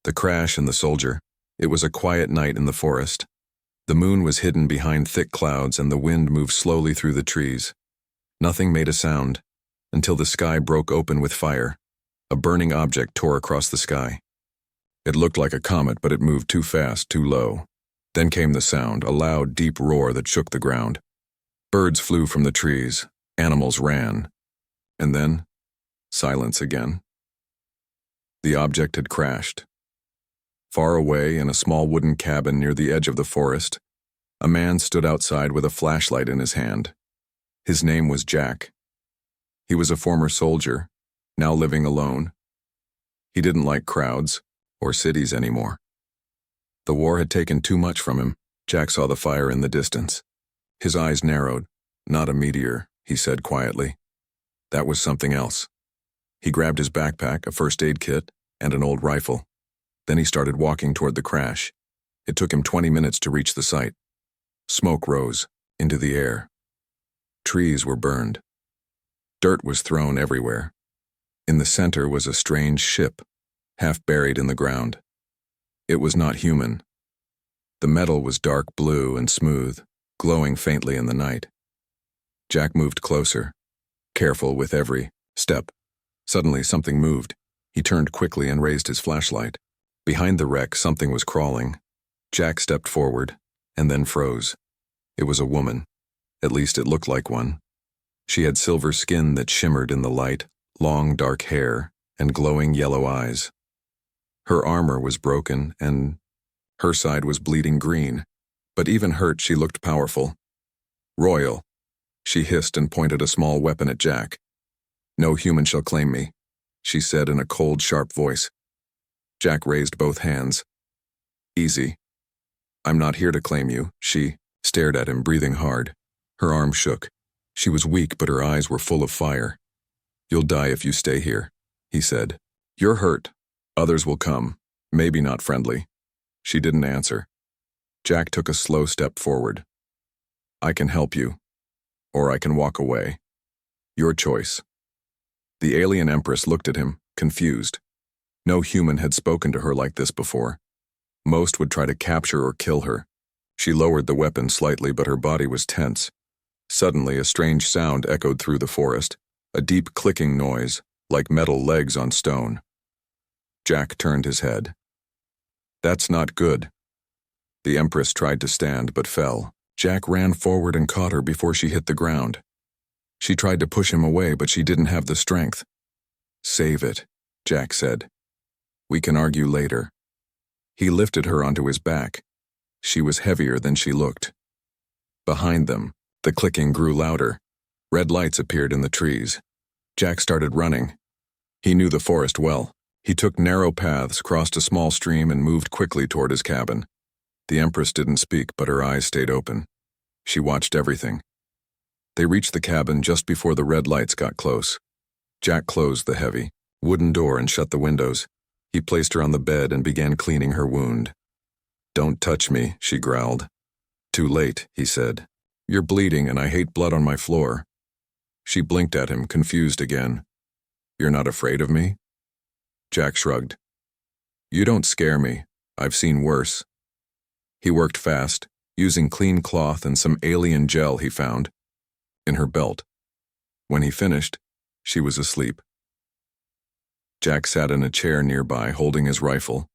The crash and the soldier. It was a quiet night in the forest. The moon was hidden behind thick clouds and the wind moved slowly through the trees. Nothing made a sound, until the sky broke open with fire. A burning object tore across the sky. It looked like a comet, but it moved too fast, too low. Then came the sound, a loud, deep roar that shook the ground. Birds flew from the trees, animals ran. And then, silence again. The object had crashed. Far away, in a small wooden cabin near the edge of the forest, a man stood outside with a flashlight in his hand. His name was Jack. He was a former soldier, now living alone. He didn't like crowds or cities anymore. The war had taken too much from him. Jack saw the fire in the distance. His eyes narrowed. Not a meteor, he said quietly. That was something else. He grabbed his backpack, a first aid kit, and an old rifle. Then he started walking toward the crash. It took him 20 minutes to reach the site. Smoke rose into the air. Trees were burned. Dirt was thrown everywhere. In the center was a strange ship, half buried in the ground. It was not human. The metal was dark blue and smooth, glowing faintly in the night. Jack moved closer, careful with every step. Suddenly, something moved. He turned quickly and raised his flashlight. Behind the wreck, something was crawling. Jack stepped forward, and then froze. It was a woman. At least it looked like one. She had silver skin that shimmered in the light, long dark hair, and glowing yellow eyes. Her armor was broken, and her side was bleeding green. But even hurt, she looked powerful. Royal. She hissed and pointed a small weapon at Jack. "No human shall claim me," she said in a cold, sharp voice. Jack raised both hands. "Easy. I'm not here to claim you." She stared at him, breathing hard. Her arm shook. She was weak, but her eyes were full of fire. "You'll die if you stay here," he said. "You're hurt. Others will come. Maybe not friendly." She didn't answer. Jack took a slow step forward. "I can help you, or I can walk away. Your choice." The alien empress looked at him, confused. No human had spoken to her like this before. Most would try to capture or kill her. She lowered the weapon slightly, but her body was tense. Suddenly, a strange sound echoed through the forest, a deep clicking noise, like metal legs on stone. Jack turned his head. "That's not good." The Empress tried to stand, but fell. Jack ran forward and caught her before she hit the ground. She tried to push him away, but she didn't have the strength. "Save it," Jack said. "We can argue later." He lifted her onto his back. She was heavier than she looked. Behind them, the clicking grew louder. Red lights appeared in the trees. Jack started running. He knew the forest well. He took narrow paths, crossed a small stream, and moved quickly toward his cabin. The Empress didn't speak, but her eyes stayed open. She watched everything. They reached the cabin just before the red lights got close. Jack closed the heavy, wooden door and shut the windows. He placed her on the bed and began cleaning her wound. "Don't touch me," she growled. "Too late," he said. "You're bleeding and I hate blood on my floor." She blinked at him, confused again. "You're not afraid of me?" Jack shrugged. "You don't scare me. I've seen worse." He worked fast, using clean cloth and some alien gel he found in her belt. When he finished, she was asleep. Jack sat in a chair nearby, holding his rifle.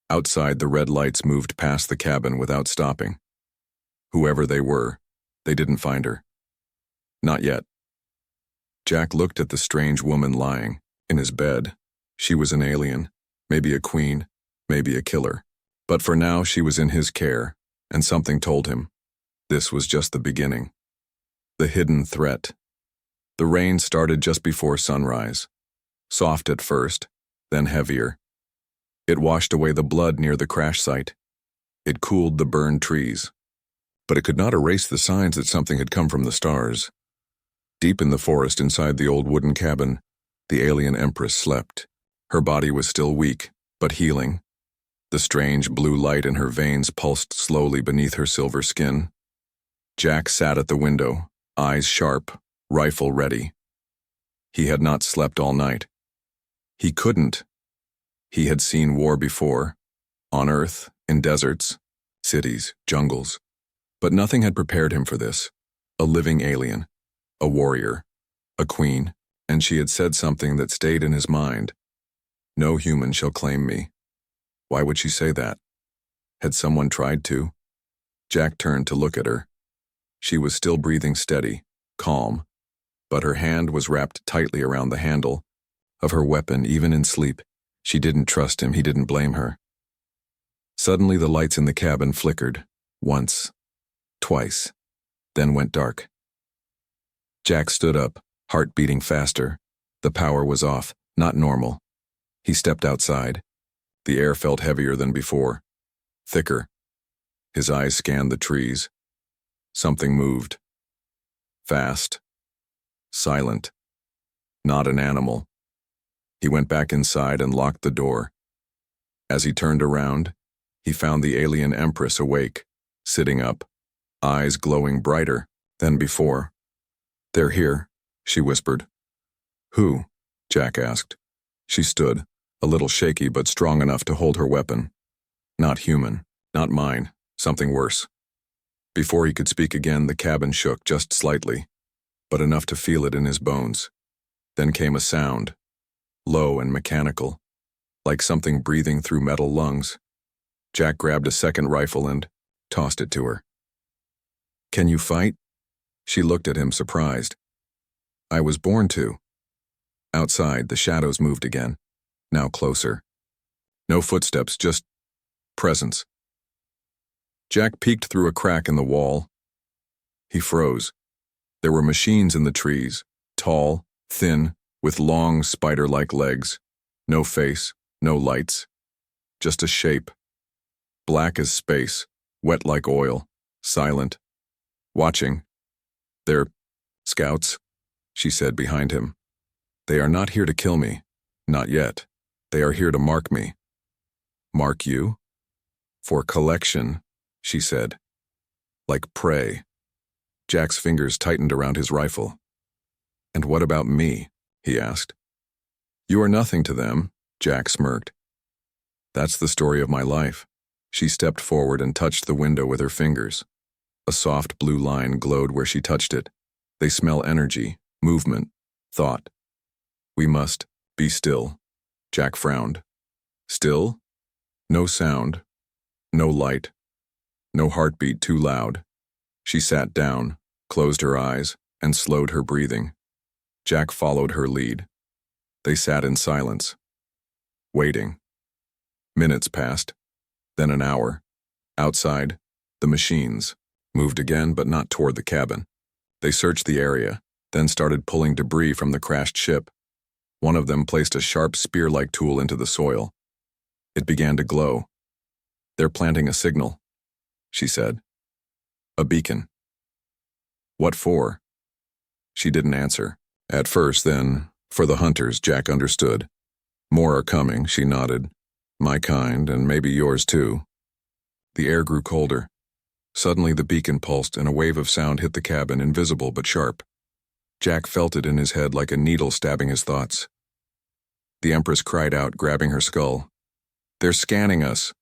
Outside, the red lights moved past the cabin without stopping. Whoever they were, they didn't find her. Not yet. Jack looked at the strange woman lying in his bed. She was an alien, maybe a queen, maybe a killer. But for now, she was in his care, and something told him this was just the beginning. The hidden threat. The rain started just before sunrise. Soft at first, then heavier. It washed away the blood near the crash site. It cooled the burned trees. But it could not erase the signs that something had come from the stars. Deep in the forest inside the old wooden cabin, the alien empress slept. Her body was still weak, but healing. The strange blue light in her veins pulsed slowly beneath her silver skin. Jack sat at the window, eyes sharp, rifle ready. He had not slept all night. He couldn't. He had seen war before, on Earth, in deserts, cities, jungles. But nothing had prepared him for this. A living alien, a warrior, a queen, and she had said something that stayed in his mind. No human shall claim me. Why would she say that? Had someone tried to? Jack turned to look at her. She was still breathing steady, calm, but her hand was wrapped tightly around the handle of her weapon even in sleep. She didn't trust him, he didn't blame her. Suddenly the lights in the cabin flickered, once, twice, then went dark. Jack stood up, heart beating faster. The power was off, not normal. He stepped outside. The air felt heavier than before, thicker. His eyes scanned the trees. Something moved. Fast. Silent. Not an animal. He went back inside and locked the door. As he turned around, he found the Alien Empress awake, sitting up, eyes glowing brighter than before. "They're here," she whispered. "Who?" Jack asked. She stood, a little shaky but strong enough to hold her weapon. "Not human, not mine, something worse." Before he could speak again, the cabin shook just slightly, but enough to feel it in his bones. Then came a sound, low and mechanical, like something breathing through metal lungs. Jack grabbed a second rifle and tossed it to her. "Can you fight?" She looked at him, surprised. "I was born to." Outside, the shadows moved again, now closer. No footsteps, just presence. Jack peeked through a crack in the wall. He froze. There were machines in the trees, tall, thin, with long, spider-like legs. No face, no lights. Just a shape. Black as space, wet like oil, silent. Watching. "They're scouts," she said behind him. "They are not here to kill me. Not yet. They are here to mark me." "Mark you?" "For collection," she said. "Like prey." Jack's fingers tightened around his rifle. "And what about me?" he asked. "You are nothing to them," Jack smirked. "That's the story of my life." She stepped forward and touched the window with her fingers. A soft blue line glowed where she touched it. "They smell energy, movement, thought." "We must be still." Jack frowned. "Still? No sound, no light, no heartbeat too loud." She sat down, closed her eyes, and slowed her breathing. Jack followed her lead. They sat in silence, waiting. Minutes passed, then an hour. Outside, the machines moved again, but not toward the cabin. They searched the area, then started pulling debris from the crashed ship. One of them placed a sharp spear-like tool into the soil. It began to glow. "They're planting a signal," she said. "A beacon." "What for?" She didn't answer. At first, then, for the hunters, Jack understood. "More are coming," she nodded. "My kind, and maybe yours too." The air grew colder. Suddenly the beacon pulsed and a wave of sound hit the cabin, invisible but sharp. Jack felt it in his head like a needle stabbing his thoughts. The Empress cried out, grabbing her skull. "They're scanning us!"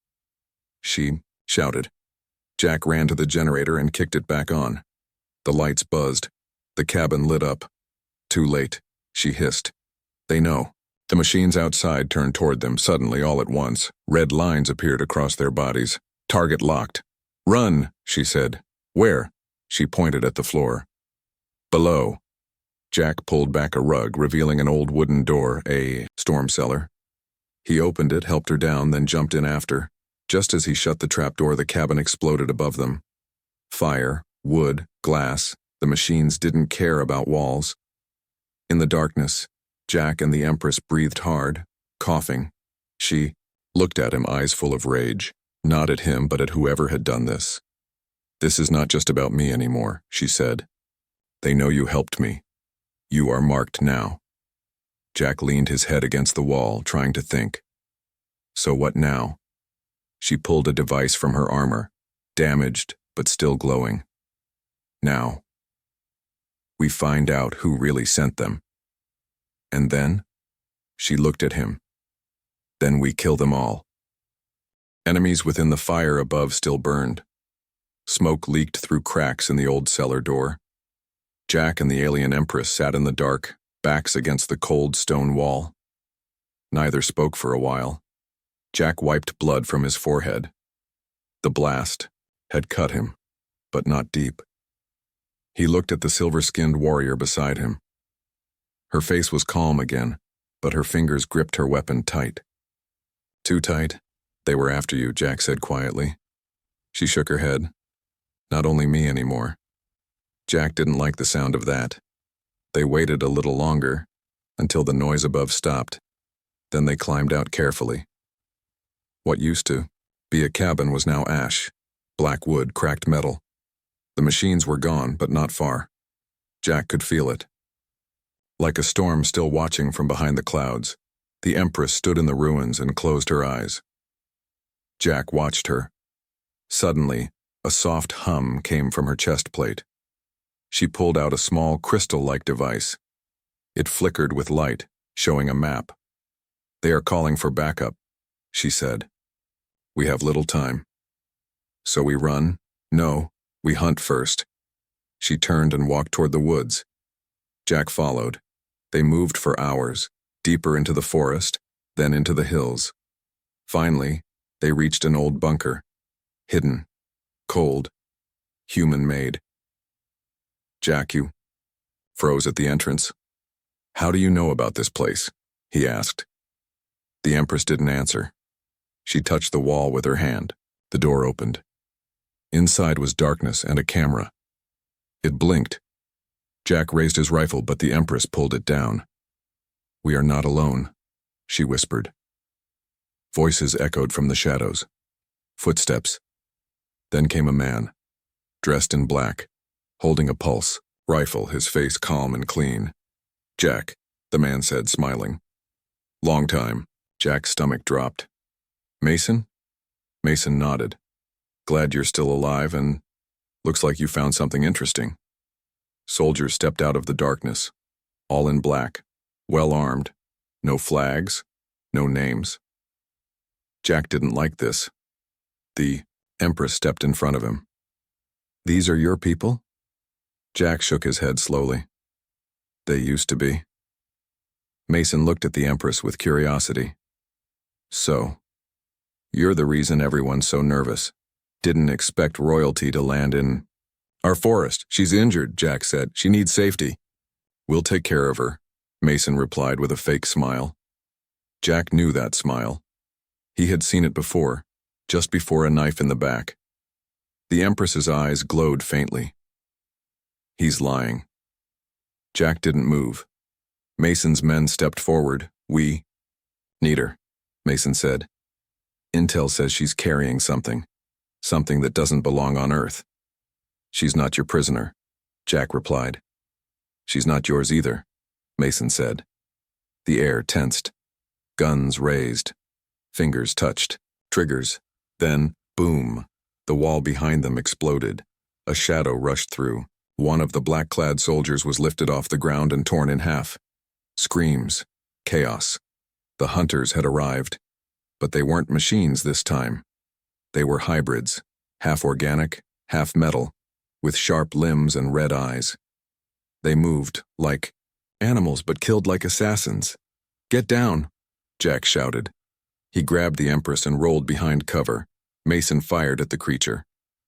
She shouted. Jack ran to the generator and kicked it back on. The lights buzzed. The cabin lit up. "Too late," she hissed. "They know." The machines outside turned toward them suddenly all at once. Red lines appeared across their bodies. "Target locked." "Run," she said. "Where?" She pointed at the floor. "Below." Jack pulled back a rug, revealing an old wooden door, a storm cellar. He opened it, helped her down, then jumped in after. Just as he shut the trapdoor, the cabin exploded above them. Fire, wood, glass. The machines didn't care about walls. In the darkness, Jack and the Empress breathed hard, coughing. She looked at him, eyes full of rage, not at him but at whoever had done this. "This is not just about me anymore," she said. "They know you helped me. You are marked now." Jack leaned his head against the wall, trying to think. "So what now?" She pulled a device from her armor, damaged but still glowing. "Now, we find out who really sent them." And then, she looked at him. Then we kill them all. Enemies within the fire above still burned. Smoke leaked through cracks in the old cellar door. Jack and the Alien Empress sat in the dark, backs against the cold stone wall. Neither spoke for a while. Jack wiped blood from his forehead. The blast had cut him, but not deep. He looked at the silver-skinned warrior beside him. Her face was calm again, but her fingers gripped her weapon tight. Too tight? They were after you, Jack said quietly. She shook her head. Not only me anymore. Jack didn't like the sound of that. They waited a little longer, until the noise above stopped. Then they climbed out carefully. What used to be a cabin was now ash, black wood, cracked metal. The machines were gone, but not far. Jack could feel it. Like a storm still watching from behind the clouds, the Empress stood in the ruins and closed her eyes. Jack watched her. Suddenly, a soft hum came from her chest plate. She pulled out a small crystal-like device. It flickered with light, showing a map. "They are calling for backup," she said. "We have little time." "So we run?" "No, we hunt first." She turned and walked toward the woods. Jack followed. They moved for hours, deeper into the forest, then into the hills. Finally, they reached an old bunker. Hidden, cold, human-made. "Jack, you froze at the entrance. How do you know about this place?" he asked. The Empress didn't answer. She touched the wall with her hand. The door opened. Inside was darkness and a camera. It blinked. Jack raised his rifle, but the Empress pulled it down. "We are not alone," she whispered. Voices echoed from the shadows. Footsteps. Then came a man, dressed in black, holding a pulse rifle, his face calm and clean. "Jack," the man said, smiling. "Long time." Jack's stomach dropped. "Mason?" Mason nodded. "Glad you're still alive, and looks like you found something interesting." Soldiers stepped out of the darkness, all in black, well-armed, no flags, no names. Jack didn't like this. The Empress stepped in front of him. "These are your people?" Jack shook his head slowly. "They used to be." Mason looked at the Empress with curiosity. "So, you're the reason everyone's so nervous. Didn't expect royalty to land in our forest. She's injured," Jack said. "She needs safety." "We'll take care of her," Mason replied with a fake smile. Jack knew that smile. He had seen it before, just before a knife in the back. The Empress's eyes glowed faintly. "He's lying." Jack didn't move. Mason's men stepped forward. "We need her," Mason said. "Intel says she's carrying something that doesn't belong on Earth." "She's not your prisoner," Jack replied. "She's not yours either," Mason said. The air tensed. Guns raised. Fingers touched. Triggers. Then, boom, the wall behind them exploded. A shadow rushed through. One of the black-clad soldiers was lifted off the ground and torn in half. Screams. Chaos. The hunters had arrived. But they weren't machines this time. They were hybrids, half organic, half metal, with sharp limbs and red eyes. They moved like animals but killed like assassins. "Get down," Jack shouted. He grabbed the Empress and rolled behind cover. Mason fired at the creature.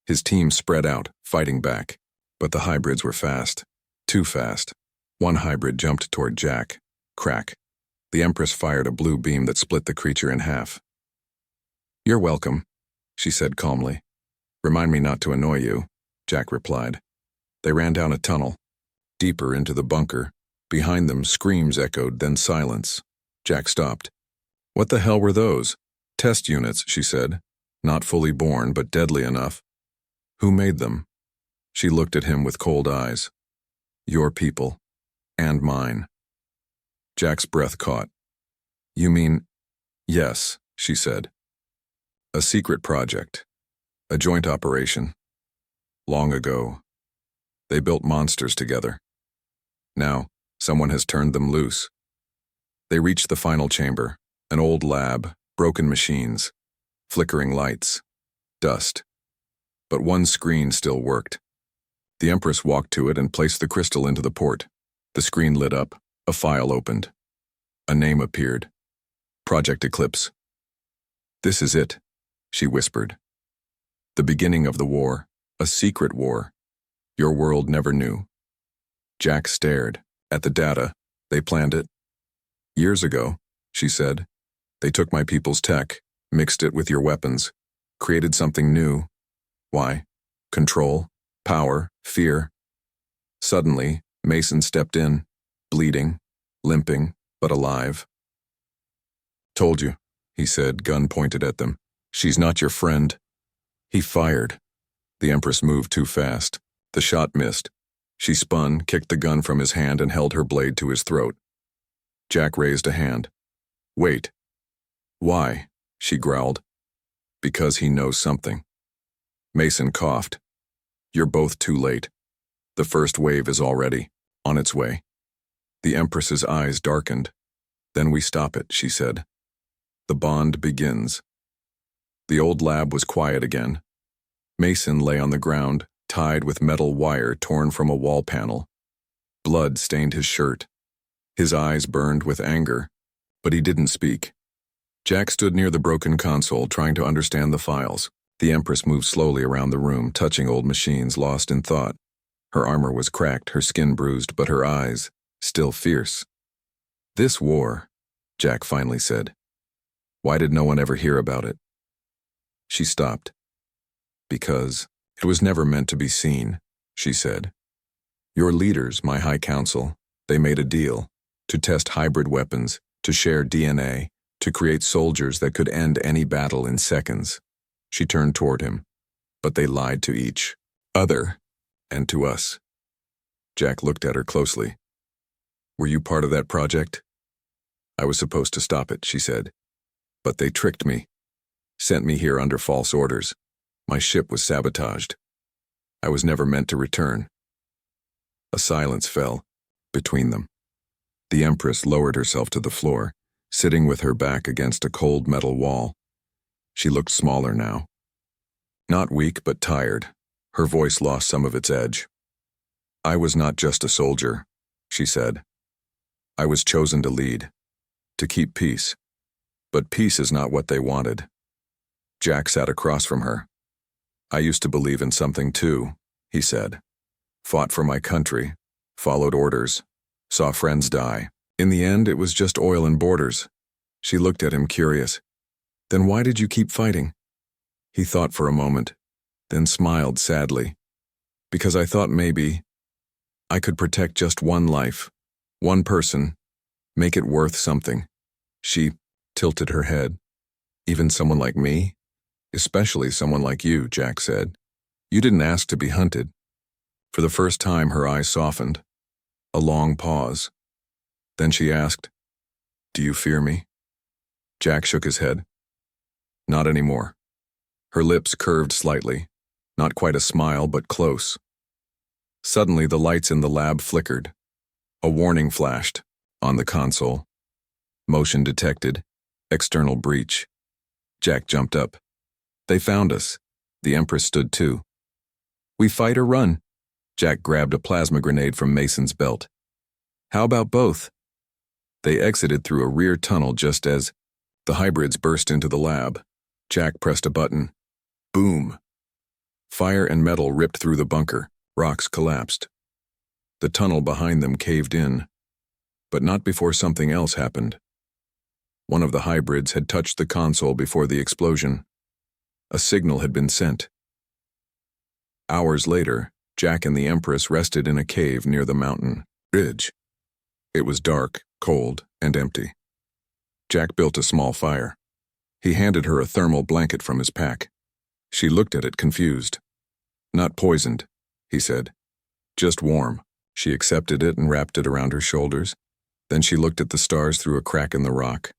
His team spread out, fighting back. But the hybrids were fast. Too fast. One hybrid jumped toward Jack. Crack. The Empress fired a blue beam that split the creature in half. "You're welcome," she said calmly. "Remind me not to annoy you," Jack replied. They ran down a tunnel, deeper into the bunker. Behind them, screams echoed, then silence. Jack stopped. "What the hell were those?" "Test units," she said. "Not fully born, but deadly enough." "Who made them?" She looked at him with cold eyes. "Your people. And mine." Jack's breath caught. "You mean—" "Yes," she said. "A secret project. A joint operation. Long ago. They built monsters together. Now, someone has turned them loose." They reached the final chamber, an old lab, Broken machines, flickering lights, dust. But one screen still worked. The Empress walked to it and placed the crystal into the port. The screen lit up, a file opened. A name appeared. Project Eclipse. "This is it," she whispered. "The beginning of the war, a secret war. Your world never knew." Jack stared at the data. "They planned it?" "Years ago," she said. "They took my people's tech, mixed it with your weapons, created something new. Why? Control, power, fear." Suddenly, Mason stepped in, bleeding, limping, but alive. "Told you," he said, gun pointed at them. "She's not your friend." He fired. The Empress moved too fast. The shot missed. She spun, kicked the gun from his hand, and held her blade to his throat. Jack raised a hand. "Wait." "Why?" she growled. "Because he knows something." Mason coughed. "You're both too late. The first wave is already on its way." The Empress's eyes darkened. "Then we stop it," she said. "The bond begins." The old lab was quiet again. Mason lay on the ground, tied with metal wire torn from a wall panel. Blood stained his shirt. His eyes burned with anger, but he didn't speak. Jack stood near the broken console, trying to understand the files. The Empress moved slowly around the room, touching old machines, lost in thought. Her armor was cracked, her skin bruised, but her eyes, still fierce. "This war," Jack finally said. "Why did no one ever hear about it?" She stopped. "Because it was never meant to be seen," she said. "Your leaders, my High Council, they made a deal to test hybrid weapons, to share DNA, to create soldiers that could end any battle in seconds." She turned toward him. "But they lied to each other and to us." Jack looked at her closely. "Were you part of that project?" "I was supposed to stop it," she said. "But they tricked me, sent me here under false orders. My ship was sabotaged. I was never meant to return." A silence fell between them. The Empress lowered herself to the floor, sitting with her back against a cold metal wall. She looked smaller now. Not weak, but tired. Her voice lost some of its edge. "I was not just a soldier," she said. "I was chosen to lead, to keep peace. But peace is not what they wanted." Jack sat across from her. "I used to believe in something too," he said. "Fought for my country, followed orders, saw friends die. In the end, it was just oil and borders." She looked at him, curious. "Then why did you keep fighting?" He thought for a moment, then smiled sadly. "Because I thought maybe I could protect just one life, one person, make it worth something." She tilted her head. "Even someone like me?" "Especially someone like you," Jack said. "You didn't ask to be hunted." For the first time, her eyes softened. A long pause. Then she asked, "Do you fear me?" Jack shook his head. "Not anymore." Her lips curved slightly. Not quite a smile, but close. Suddenly, the lights in the lab flickered. A warning flashed on the console. "Motion detected. External breach." Jack jumped up. "They found us." The Empress stood too. "We fight or run?" Jack grabbed a plasma grenade from Mason's belt. "How about both?" They exited through a rear tunnel just as the hybrids burst into the lab. Jack pressed a button. Boom! Fire and metal ripped through the bunker. Rocks collapsed. The tunnel behind them caved in. But not before something else happened. One of the hybrids had touched the console before the explosion. A signal had been sent. Hours later, Jack and the Empress rested in a cave near the mountain ridge. It was dark, cold, and empty. Jack built a small fire. He handed her a thermal blanket from his pack. She looked at it confused. "Not poisoned," he said. "Just warm." She accepted it and wrapped it around her shoulders. Then she looked at the stars through a crack in the rock.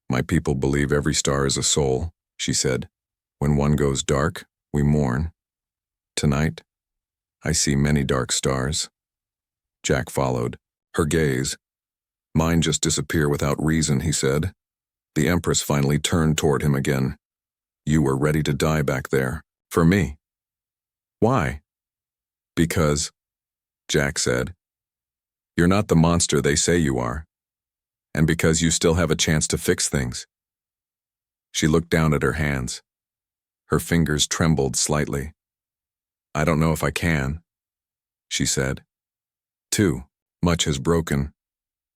"My people believe every star is a soul," she said. "When one goes dark, we mourn. Tonight, I see many dark stars." Jack followed. Her gaze. "Mine just disappear without reason," he said. The Empress finally turned toward him again. You were ready to die back there. For me. Why? Because, Jack said, you're not the monster they say you are. And because you still have a chance to fix things. She looked down at her hands. Her fingers trembled slightly. I don't know if I can, she said. Too much has broken.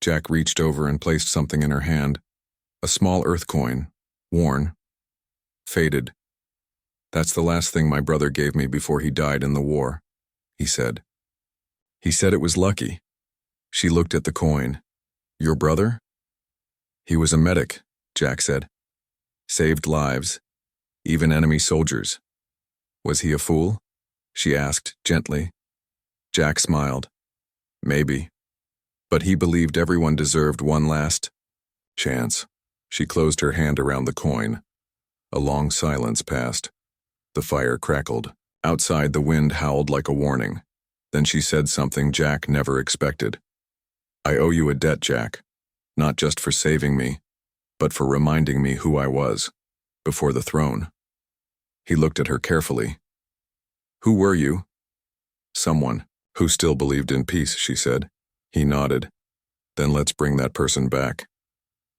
Jack reached over and placed something in her hand. A small earth coin, worn, faded. That's the last thing my brother gave me before he died in the war, he said. He said it was lucky. She looked at the coin. Your brother? He was a medic, Jack said. Saved lives, even enemy soldiers. Was he a fool? She asked gently. Jack smiled. Maybe. But he believed everyone deserved one last chance. She closed her hand around the coin. A long silence passed. The fire crackled. Outside, the wind howled like a warning. Then she said something Jack never expected. I owe you a debt, Jack. Not just for saving me, but for reminding me who I was, before the throne. He looked at her carefully. Who were you? Someone who still believed in peace, she said. He nodded. Then let's bring that person back.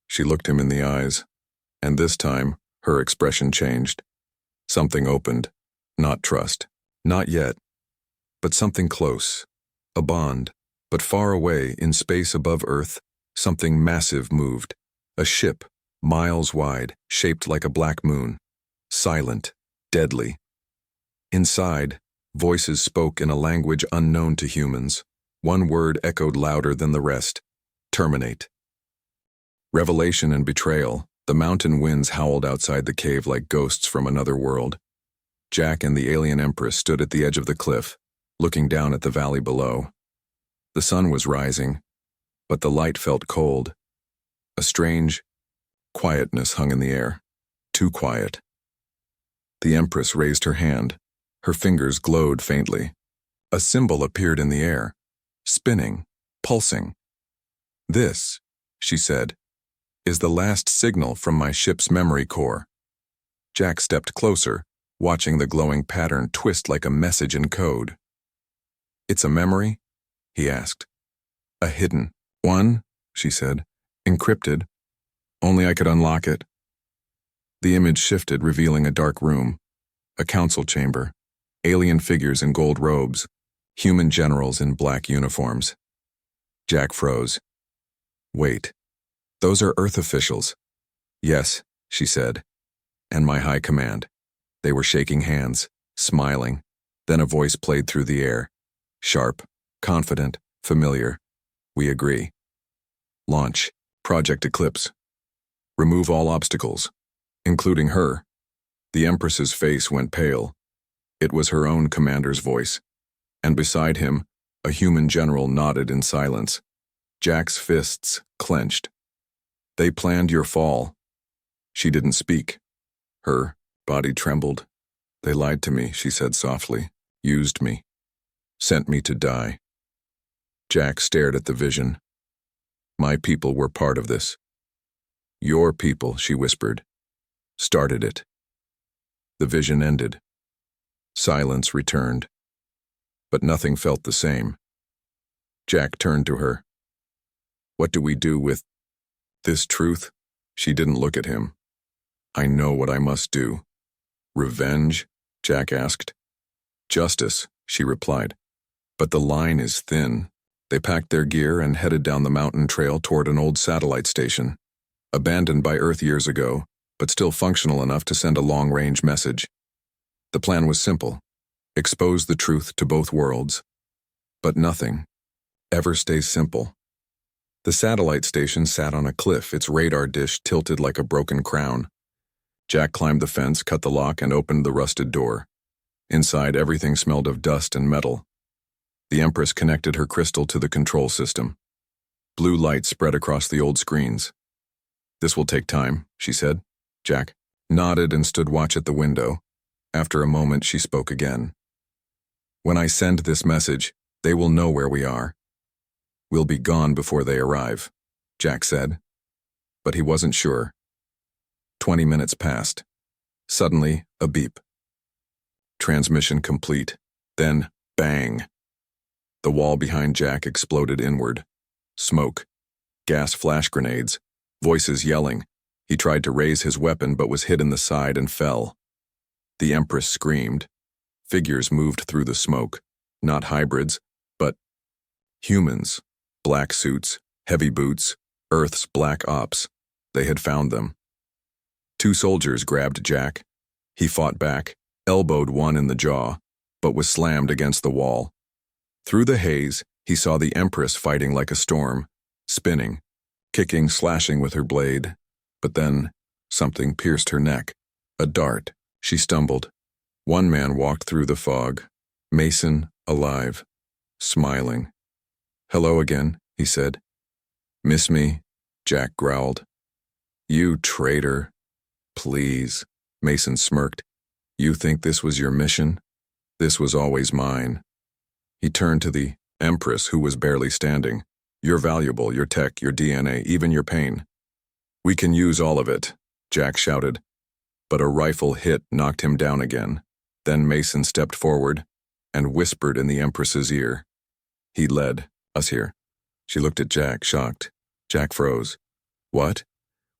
She looked him in the eyes, and this time, her expression changed. Something opened. Not trust. Not yet. But something close. A bond. But far away, in space above Earth, something massive moved. A ship, miles wide, shaped like a black moon. Silent. Deadly. Inside, voices spoke in a language unknown to humans. One word echoed louder than the rest. Terminate. Revelation and betrayal. The mountain winds howled outside the cave like ghosts from another world. Jack and the Alien Empress stood at the edge of the cliff, looking down at the valley below. The sun was rising, but the light felt cold. A strange quietness hung in the air. Too quiet. The Empress raised her hand. Her fingers glowed faintly. A symbol appeared in the air, spinning, pulsing. This, she said, is the last signal from my ship's memory core. Jack stepped closer, watching the glowing pattern twist like a message in code. It's a memory? He asked. A hidden one, she said. Encrypted. Only I could unlock it. The image shifted, revealing a dark room. A council chamber. Alien figures in gold robes. Human generals in black uniforms. Jack froze. Wait. Those are Earth officials. Yes, she said. And my high command. They were shaking hands, smiling. Then a voice played through the air. Sharp, confident, familiar. We agree. Launch. Project Eclipse. Remove all obstacles, including her. The Empress's face went pale. It was her own commander's voice. And beside him, a human general nodded in silence. Jack's fists clenched. They planned your fall. She didn't speak. Her body trembled. They lied to me, she said softly. Used me. Sent me to die. Jack stared at the vision. My people were part of this. Your people, she whispered, started it. The vision ended. Silence returned. But nothing felt the same. Jack turned to her. What do we do with this truth? She didn't look at him. I know what I must do. Revenge? Jack asked. Justice, she replied. But the line is thin. They packed their gear and headed down the mountain trail toward an old satellite station, abandoned by Earth years ago, but still functional enough to send a long-range message. The plan was simple. Expose the truth to both worlds. But nothing ever stays simple. The satellite station sat on a cliff, its radar dish tilted like a broken crown. Jack climbed the fence, cut the lock, and opened the rusted door. Inside, everything smelled of dust and metal. The Empress connected her crystal to the control system. Blue light spread across the old screens. This will take time, she said. Jack nodded and stood watch at the window. After a moment, she spoke again. When I send this message, they will know where we are. We'll be gone before they arrive, Jack said. But he wasn't sure. 20 minutes passed. Suddenly, a beep. Transmission complete. Then, bang. The wall behind Jack exploded inward. Smoke. Gas flash grenades. Voices yelling. He tried to raise his weapon but was hit in the side and fell. The Empress screamed. Figures moved through the smoke. Not hybrids, but humans. Black suits, heavy boots, Earth's black ops. They had found them. 2 soldiers grabbed Jack. He fought back, elbowed one in the jaw, but was slammed against the wall. Through the haze, he saw the Empress fighting like a storm, spinning, kicking, slashing with her blade. But then, something pierced her neck. A dart. She stumbled. One man walked through the fog. Mason, alive, smiling. "Hello again," he said. "Miss me?" Jack growled. "You traitor." "Please," Mason smirked. "You think this was your mission? This was always mine." He turned to the Empress, who was barely standing. "You're valuable, your tech, your DNA, even your pain. We can use all of it," Jack shouted. But a rifle hit knocked him down again. Then Mason stepped forward and whispered in the Empress's ear. He led us here. She looked at Jack, shocked. Jack froze. "What?"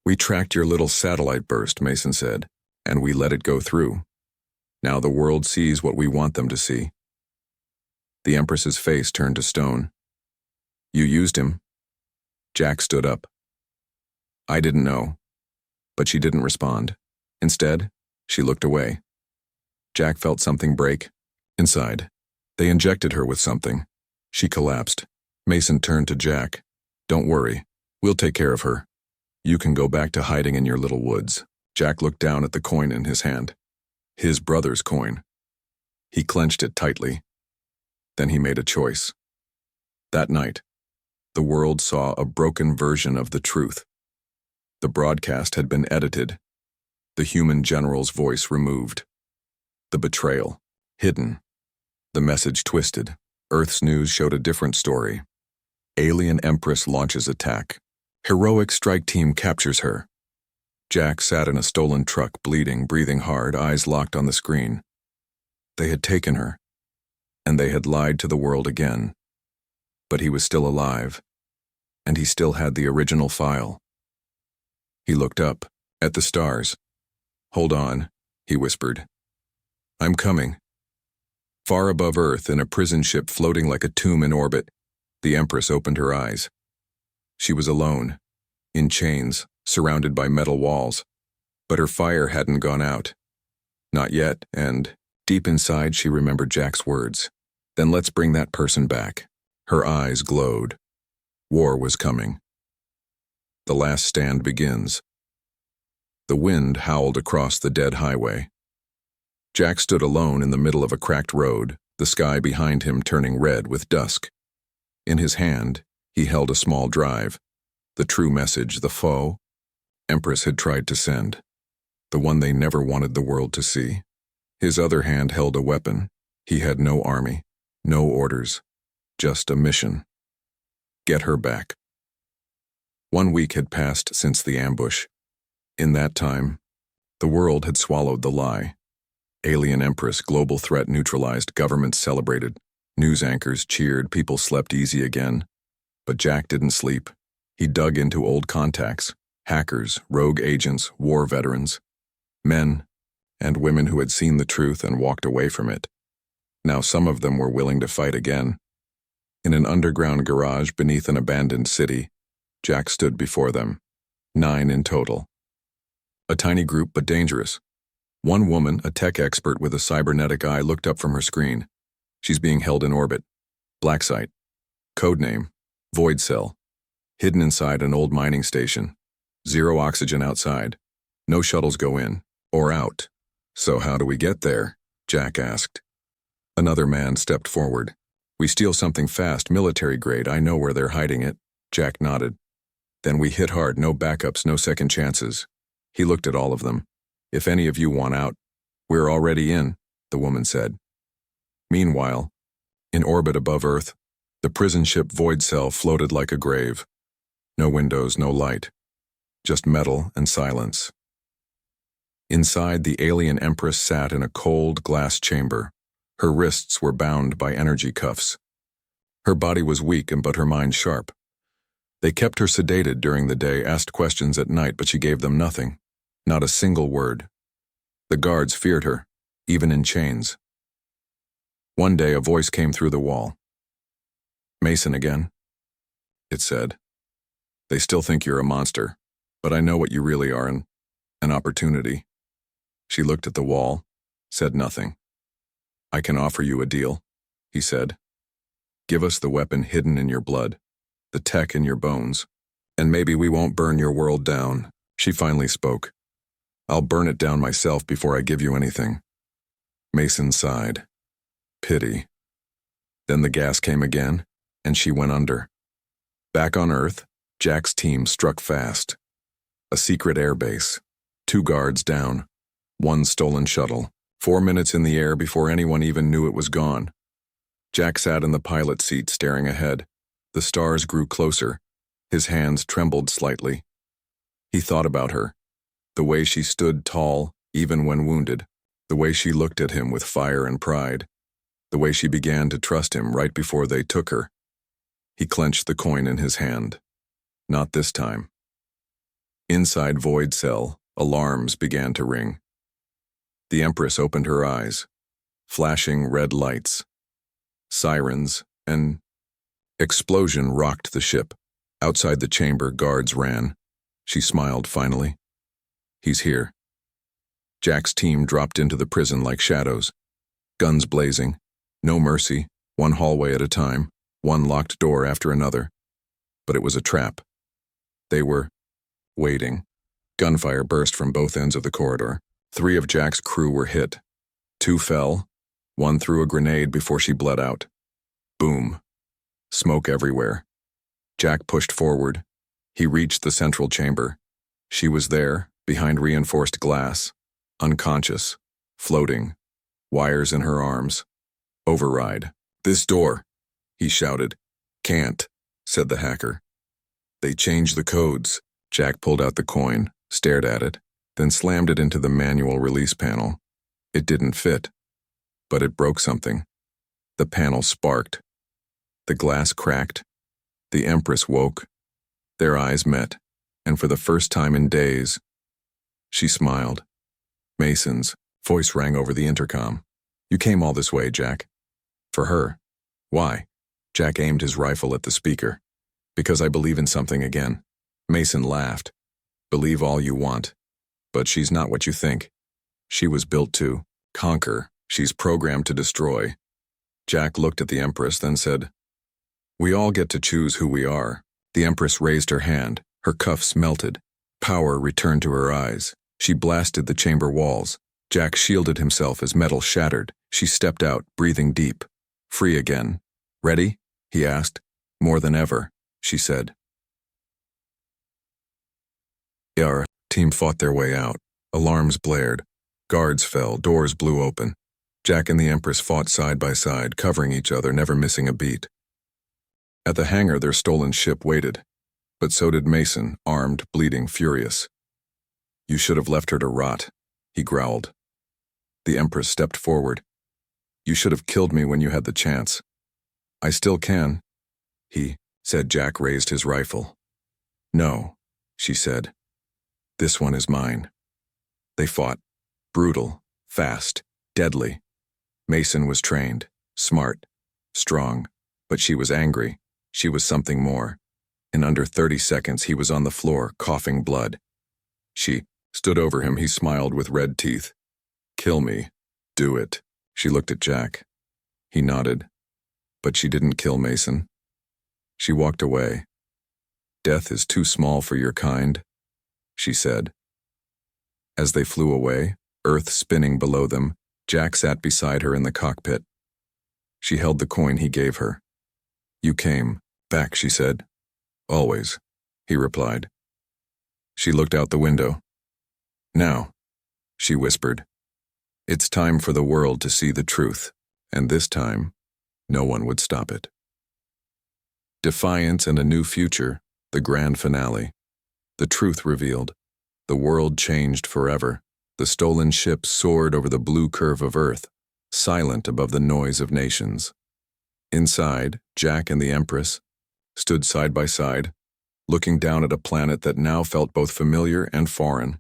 "We tracked your little satellite burst," Mason said, "and we let it go through. Now the world sees what we want them to see." The Empress's face turned to stone. "You used him?" Jack stood up. "I didn't know." But she didn't respond. Instead, she looked away. Jack felt something break. Inside. They injected her with something. She collapsed. Mason turned to Jack. "Don't worry. We'll take care of her. You can go back to hiding in your little woods." Jack looked down at the coin in his hand. His brother's coin. He clenched it tightly. Then he made a choice. That night, the world saw a broken version of the truth. The broadcast had been edited. The human general's voice removed. The betrayal, hidden. The message twisted. Earth's news showed a different story. Alien Empress launches attack. Heroic strike team captures her. Jack sat in a stolen truck, bleeding, breathing hard, eyes locked on the screen. They had taken her, and they had lied to the world again. But he was still alive, and he still had the original file. He looked up, at the stars. "Hold on," he whispered. "I'm coming." Far above Earth, in a prison ship floating like a tomb in orbit, the Empress opened her eyes. She was alone, in chains, surrounded by metal walls. But her fire hadn't gone out. Not yet, and deep inside she remembered Jack's words. "Then let's bring that person back." Her eyes glowed. War was coming. The last stand begins. The wind howled across the dead highway. Jack stood alone in the middle of a cracked road, the sky behind him turning red with dusk. In his hand, he held a small drive, the true message the foe, Empress had tried to send, the one they never wanted the world to see. His other hand held a weapon. He had no army, no orders, just a mission. Get her back. 1 week had passed since the ambush. In that time, the world had swallowed the lie. Alien Empress, global threat neutralized, governments celebrated, news anchors cheered, people slept easy again. But Jack didn't sleep. He dug into old contacts, hackers, rogue agents, war veterans, men and women who had seen the truth and walked away from it. Now some of them were willing to fight again. In an underground garage beneath an abandoned city, Jack stood before them. 9 in total. A tiny group, but dangerous. One woman, a tech expert with a cybernetic eye, looked up from her screen. She's being held in orbit. Black site. Codename, Void Cell. Hidden inside an old mining station. 0 oxygen outside. No shuttles go in, or out. "So how do we get there?" Jack asked. Another man stepped forward. "We steal something fast, military grade. I know where they're hiding it." Jack nodded. "Then we hit hard, no backups, no second chances." He looked at all of them. "If any of you want out, we're already in," the woman said. Meanwhile, in orbit above Earth, the prison ship Void Cell floated like a grave. No windows, no light. Just metal and silence. Inside, the alien empress sat in a cold glass chamber. Her wrists were bound by energy cuffs. Her body was weak, but her mind sharp. They kept her sedated during the day, asked questions at night, but she gave them nothing. Not a single word. The guards feared her, even in chains. One day, a voice came through the wall. "Mason again," it said. "They still think you're a monster, but I know what you really are, an opportunity." She looked at the wall, said nothing. "I can offer you a deal," he said. "Give us the weapon hidden in your blood, the tech in your bones, and maybe we won't burn your world down." She finally spoke. "I'll burn it down myself before I give you anything." Mason sighed. Pity. Then the gas came again, and she went under. Back on Earth, Jack's team struck fast. A secret airbase. 2 guards down. 1 stolen shuttle. 4 minutes in the air before anyone even knew it was gone. Jack sat in the pilot seat staring ahead. The stars grew closer. His hands trembled slightly. He thought about her. The way she stood tall, even when wounded. The way she looked at him with fire and pride. The way she began to trust him right before they took her. He clenched the coin in his hand. Not this time. Inside Void Cell, alarms began to ring. The Empress opened her eyes. Flashing red lights. Sirens, an explosion rocked the ship. Outside the chamber, guards ran. She smiled finally. "He's here." Jack's team dropped into the prison like shadows. Guns blazing. No mercy. 1 hallway at a time. 1 locked door after another. But it was a trap. They were waiting. Gunfire burst from both ends of the corridor. 3 of Jack's crew were hit. 2 fell. 1 threw a grenade before she bled out. Boom. Smoke everywhere. Jack pushed forward. He reached the central chamber. She was there, behind reinforced glass, unconscious, floating, wires in her arms. "Override. This door," he shouted. "Can't," said the hacker. "They changed the codes." Jack pulled out the coin, stared at it, then slammed it into the manual release panel. It didn't fit, but it broke something. The panel sparked. The glass cracked. The Empress woke. Their eyes met, and for the first time in days, she smiled. Mason's voice rang over the intercom. "You came all this way, Jack." "For her." "Why?" Jack aimed his rifle at the speaker. "Because I believe in something again." Mason laughed. "Believe all you want. But she's not what you think. She was built to conquer. She's programmed to destroy." Jack looked at the Empress, then said, "We all get to choose who we are." The Empress raised her hand. Her cuffs melted. Power returned to her eyes. She blasted the chamber walls. Jack shielded himself as metal shattered. She stepped out, breathing deep. Free again. "Ready?" he asked. "More than ever," she said. Our team fought their way out. Alarms blared. Guards fell. Doors blew open. Jack and the Empress fought side by side, covering each other, never missing a beat. At the hangar, their stolen ship waited. But so did Mason, armed, bleeding, furious. "You should have left her to rot," he growled. The Empress stepped forward. "You should have killed me when you had the chance." "I still can," he said. Jack raised his rifle. "No," she said. "This one is mine." They fought. Brutal, fast, deadly. Mason was trained, smart, strong, but she was angry. She was something more. In under 30 seconds, he was on the floor, coughing blood. She stood over him. He smiled with red teeth. "Kill me. Do it." She looked at Jack. He nodded. But she didn't kill Mason. She walked away. "Death is too small for your kind," she said. As they flew away, Earth spinning below them, Jack sat beside her in the cockpit. She held the coin he gave her. "You came back," she said. "Always," he replied. She looked out the window. "Now," she whispered. "It's time for the world to see the truth, and this time, no one would stop it." Defiance and a New Future, the grand finale. The truth revealed. The world changed forever. The stolen ship soared over the blue curve of Earth, silent above the noise of nations. Inside, Jack and the Empress stood side by side, looking down at a planet that now felt both familiar and foreign.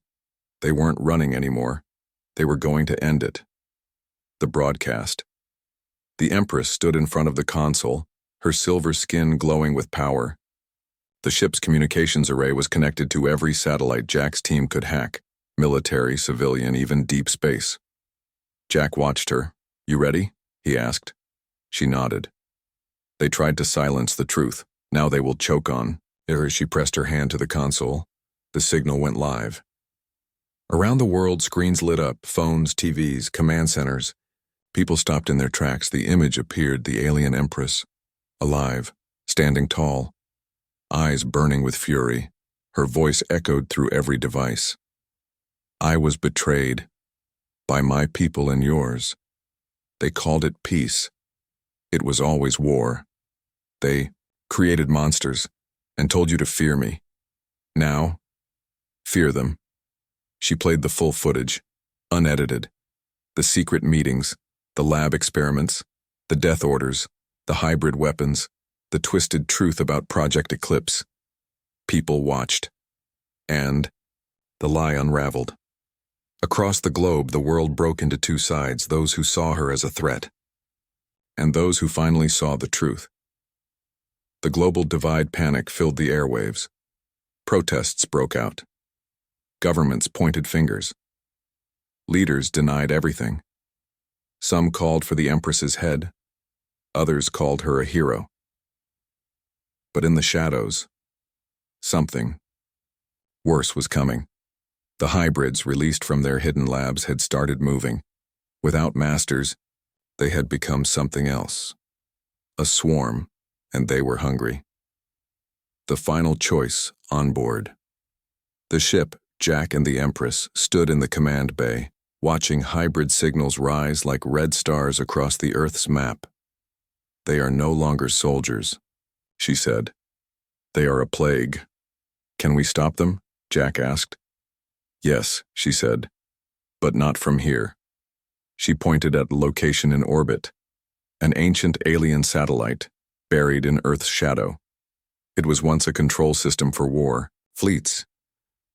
They weren't running anymore. They were going to end it. The broadcast. The Empress stood in front of the console, her silver skin glowing with power. The ship's communications array was connected to every satellite Jack's team could hack, military, civilian, even deep space. Jack watched her. "You ready?" he asked. She nodded. They tried to silence the truth. Now they will choke on. As she pressed her hand to the console, the signal went live. Around the world, screens lit up, phones, TVs, command centers. People stopped in their tracks. The image appeared, the alien Empress, alive, standing tall, eyes burning with fury. Her voice echoed through every device. "I was betrayed by my people and yours. They called it peace. It was always war. They created monsters and told you to fear me. Now, fear them." She played the full footage, unedited. The secret meetings, the lab experiments, the death orders, the hybrid weapons, the twisted truth about Project Eclipse. People watched. And the lie unraveled. Across the globe, the world broke into two sides, those who saw her as a threat, and those who finally saw the truth. The global divide panic filled the airwaves. Protests broke out. Governments pointed fingers. Leaders denied everything. Some called for the Empress's head. Others called her a hero. But in the shadows, something worse was coming. The hybrids released from their hidden labs had started moving. Without masters, they had become something else. A swarm, and they were hungry. The final choice on board. The ship, Jack and the Empress, stood in the command bay, watching hybrid signals rise like red stars across the Earth's map. "They are no longer soldiers," she said. "They are a plague. Can we stop them?" Jack asked. "Yes," she said, "but not from here." She pointed at a location in orbit, an ancient alien satellite, buried in Earth's shadow. It was once a control system for war, fleets.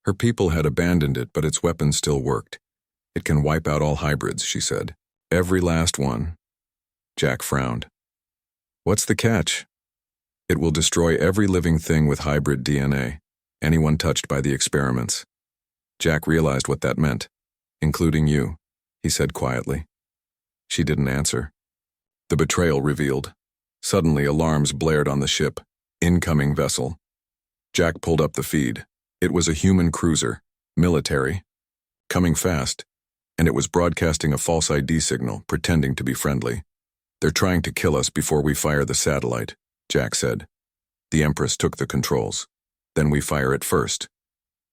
Her people had abandoned it, but its weapons still worked. "It can wipe out all hybrids," she said. "Every last one." Jack frowned. "What's the catch?" "It will destroy every living thing with hybrid DNA, anyone touched by the experiments." Jack realized what that meant. "Including you," he said quietly. She didn't answer. The betrayal revealed. Suddenly, alarms blared on the ship. Incoming vessel. Jack pulled up the feed. It was a human cruiser, military, coming fast, and it was broadcasting a false ID signal, pretending to be friendly. "They're trying to kill us before we fire the satellite," Jack said. The Empress took the controls. "Then we fire it first."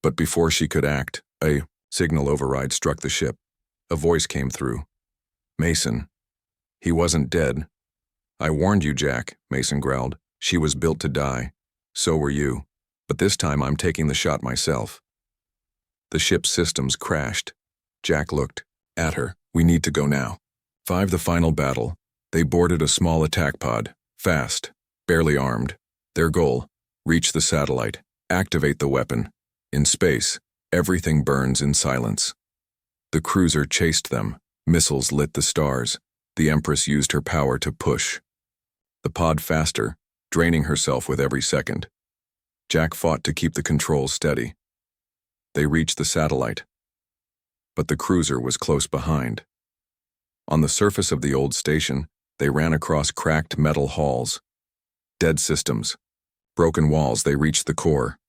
But before she could act, a signal override struck the ship. A voice came through. "Mason. He wasn't dead." "I warned you, Jack," Mason growled. "She was built to die. So were you. But this time I'm taking the shot myself." The ship's systems crashed. Jack looked at her. "We need to go now." The final battle. They boarded a small attack pod, fast, barely armed. Their goal, reach the satellite, activate the weapon. In space, everything burns in silence. The cruiser chased them. Missiles lit the stars. The Empress used her power to push the pod faster, draining herself with every second. Jack fought to keep the controls steady. They reached the satellite, but the cruiser was close behind. On the surface of the old station, they ran across cracked metal halls. Dead systems. Broken walls. They reached the core.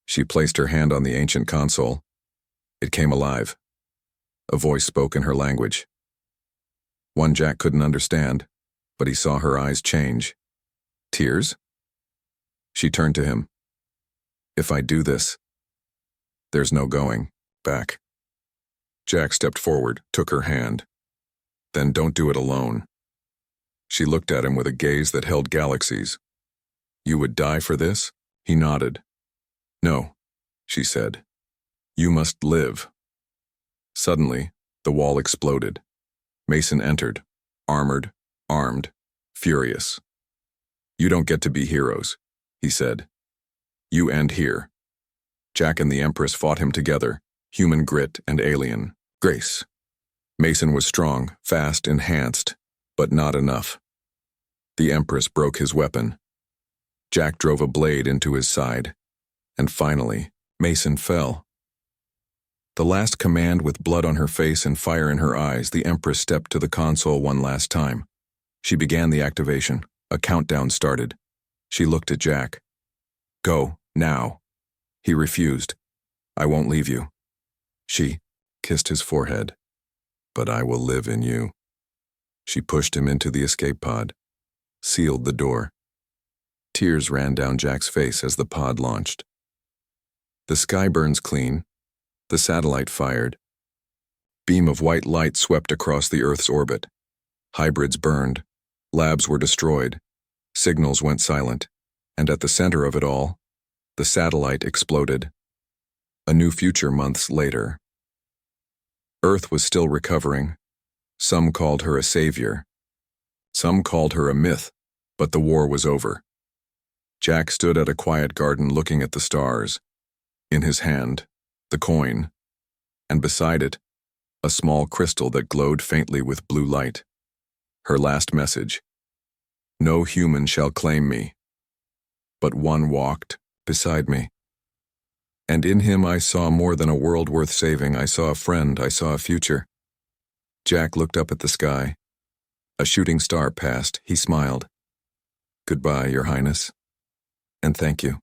She placed her hand on the ancient console. It came alive. A voice spoke in her language. One Jack couldn't understand, but he saw her eyes change. Tears? She turned to him. "If I do this, there's no going back." Jack stepped forward, took her hand. "Then don't do it alone." She looked at him with a gaze that held galaxies. "You would die for this?" He nodded. "No," she said. "You must live." Suddenly, the wall exploded. Mason entered, armored, armed, furious. "You don't get to be heroes," he said. "You end here." Jack and the Empress fought him together, human grit and alien grace. Mason was strong, fast, enhanced, but not enough. The Empress broke his weapon. Jack drove a blade into his side. And finally, Mason fell. The last command, with blood on her face and fire in her eyes, the Empress stepped to the console one last time. She began the activation. A countdown started. She looked at Jack. "Go, now." He refused. "I won't leave you." She kissed his forehead. "But I will live in you." She pushed him into the escape pod, sealed the door. Tears ran down Jack's face as the pod launched. The sky burns clean. The satellite fired. Beam of white light swept across the Earth's orbit. Hybrids burned. Labs were destroyed. Signals went silent. And at the center of it all, the satellite exploded. A new future months later. Earth was still recovering. Some called her a savior. Some called her a myth, but the war was over. Jack stood at a quiet garden looking at the stars. In his hand, the coin, and beside it, a small crystal that glowed faintly with blue light. Her last message: "No human shall claim me." But one walked beside me. And in him I saw more than a world worth saving. I saw a friend, I saw a future. Jack looked up at the sky. A shooting star passed. He smiled. "Goodbye, Your Highness. And thank you."